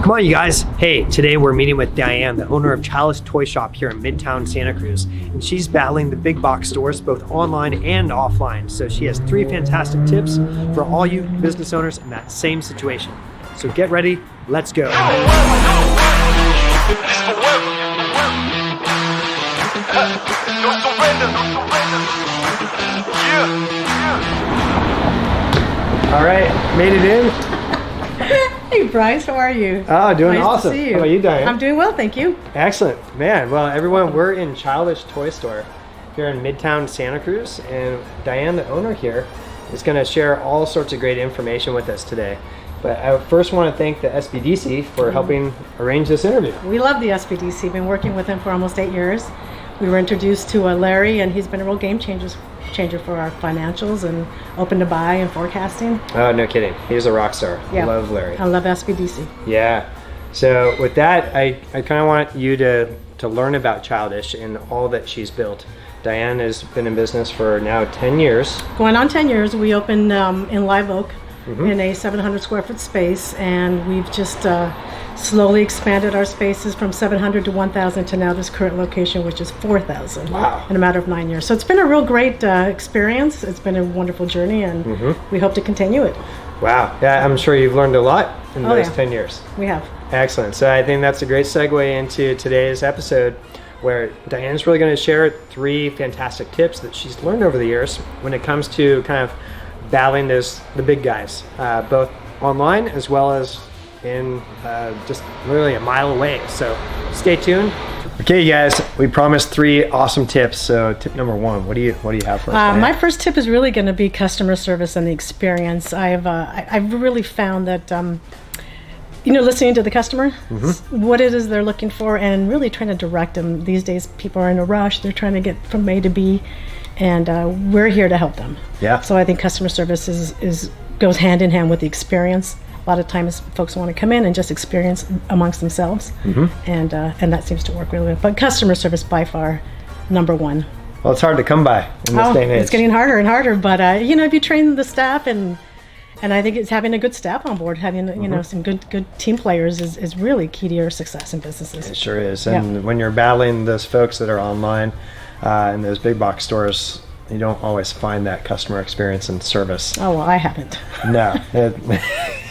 Come on, you guys. Hey, today we're meeting with Dyane, the owner of Childish Toy Shop here in Midtown Santa Cruz. And she's battling the big box stores, both online and offline. So she has 3 fantastic tips for all you business owners in that same situation. So get ready, let's go. All right, made it in. Hey Bryce, how are you? Oh, doing nice awesome. To see you. How are you, Dyane? I'm doing well, thank you. Excellent. Man, well, everyone, we're in Childish Toy Store here in Midtown Santa Cruz, and Dyane, the owner here, is going to share all sorts of great information with us today. But I first want to thank the SBDC for helping arrange this interview. We love the SBDC. Been working with him for almost 8 years. We were introduced to Larry, and he's been a real game changer for our financials and open to buy and forecasting. Oh, no kidding. He's a rock star. Yeah. I love Larry. I love SBDC. Yeah. So with that, I kind of want you to learn about Childish and all that she's built. Dyane has been in business for now 10 years. Going on 10 years. We opened in Live Oak in a 700 square foot space, and we've just slowly expanded our spaces from 700 to 1,000 to now this current location, which is 4,000 in a matter of 9 years. So it's been a real great experience. It's been a wonderful journey, and we hope to continue it. Wow. Yeah, I'm sure you've learned a lot in those 10 years. We have. Excellent. So I think that's a great segue into today's episode, where Dyane's really going to share 3 fantastic tips that she's learned over the years when it comes to kind of battling the big guys, both online as well as in just literally a mile away. So stay tuned. Okay, you guys, we promised 3 awesome tips. So tip number 1, what do you have for us? My first tip is really going to be customer service and the experience. I've really found that listening to the customer, what it is they're looking for, and really trying to direct them. These days, people are in a rush. They're trying to get from A to B, and we're here to help them. Yeah. So I think customer service goes hand in hand with the experience. A lot of times folks want to come in and just experience amongst themselves, and that seems to work really well. But customer service by far number 1. Well, it's hard to come by in this day and age. It's getting harder and harder, but if you train the staff, and I think it's having a good staff on board, having some good team players is really key to your success in businesses. It sure is. And when you're battling those folks that are online in those big box stores, you don't always find that customer experience and service. Oh, well, I haven't. No,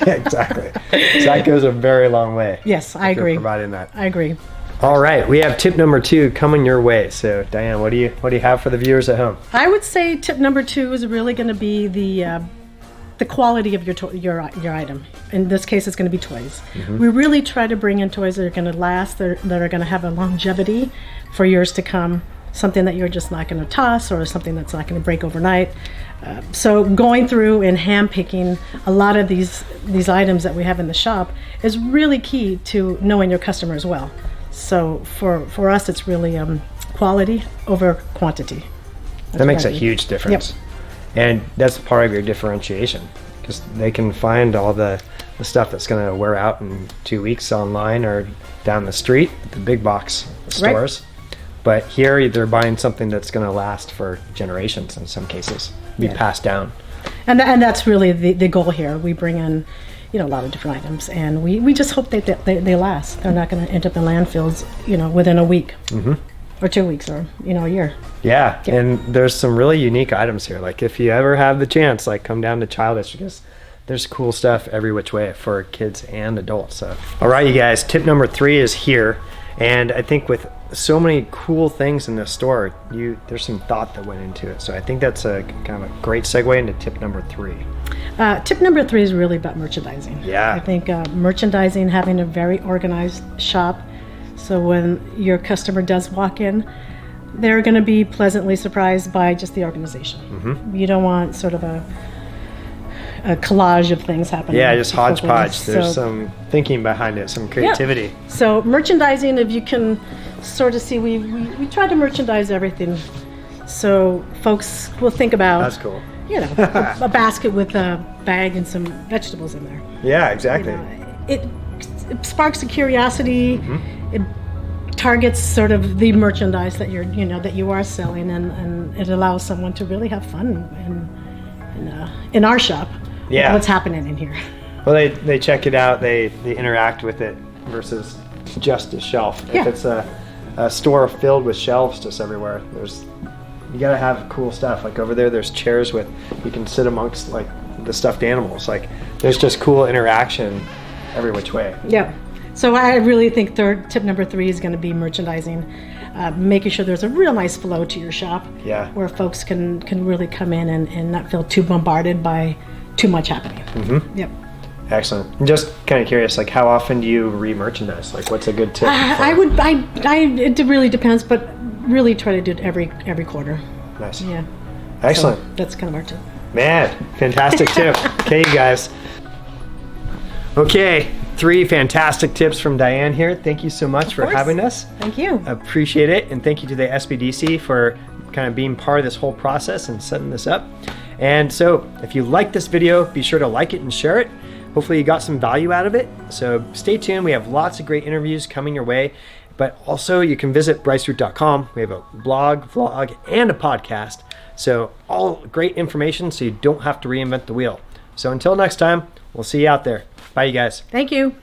exactly. So that goes a very long way. Yes, I agree. Providing that. I agree. All right, we have tip number 2 coming your way. So, Dyane, what do you have for the viewers at home? I would say tip number 2 is really going to be the quality of your item. In this case, it's going to be toys. We really try to bring in toys that are going to last, that are going to have a longevity for years to come. Something that you're just not going to toss, or something that's not going to break overnight. So going through and hand-picking a lot of these items that we have in the shop is really key to knowing your customer as well. So for us, it's really quality over quantity. That makes a huge difference. Yep. And that's part of your differentiation, because they can find all the stuff that's going to wear out in 2 weeks online or down the street at the big box stores. Right. But here they're buying something that's going to last for generations in some cases, be passed down. And that's really the goal here. We bring in a lot of different items, and we just hope that they last. They're not going to end up in landfills within a week or 2 weeks or a year. Yeah, and there's some really unique items here. Like if you ever have the chance, come down to Childish, because there's cool stuff every which way for kids and adults. So, all right, you guys, tip number 3 is here. And I think with so many cool things in this store, there's some thought that went into it. So I think that's a kind of a great segue into tip number 3. Tip number 3 is really about merchandising. Yeah. I think merchandising, having a very organized shop, so when your customer does walk in, they're going to be pleasantly surprised by just the organization. You don't want sort of a collage of things happening. Yeah, just hodgepodge. There's some thinking behind it, some creativity. Yeah. So merchandising, if you can sort of see, we try to merchandise everything, so folks will think about. That's cool. A basket with a bag and some vegetables in there. Yeah, exactly. It sparks a curiosity. It targets sort of the merchandise that you are selling, and it allows someone to really have fun in our shop. Yeah. What's happening in here? Well, they check it out, they interact with it versus just a shelf. Yeah. If it's a store filled with shelves just everywhere, you gotta have cool stuff. Like over there's chairs with, you can sit amongst like the stuffed animals. Like there's just cool interaction every which way. Yeah. So I really think tip number 3 is going to be merchandising, making sure there's a real nice flow to your shop. Yeah. Where folks can really come in and not feel too bombarded by too much happening. Mm-hmm. Yep. Excellent. I'm just kind of curious, like how often do you re-merchandise? Like what's a good tip? It really depends, but really try to do it every quarter. Nice. Yeah. Excellent. So that's kind of our tip. Man, fantastic tip. Okay, you guys. Okay, 3 fantastic tips from Dyane here. Thank you so much for having us. Thank you. Appreciate it, and thank you to the SBDC for kind of being part of this whole process and setting this up. And so, if you like this video, be sure to like it and share it. Hopefully you got some value out of it. So stay tuned. We have lots of great interviews coming your way. But also you can visit bryceroot.com. We have a blog, vlog, and a podcast. So all great information so you don't have to reinvent the wheel. So until next time, we'll see you out there. Bye, you guys. Thank you.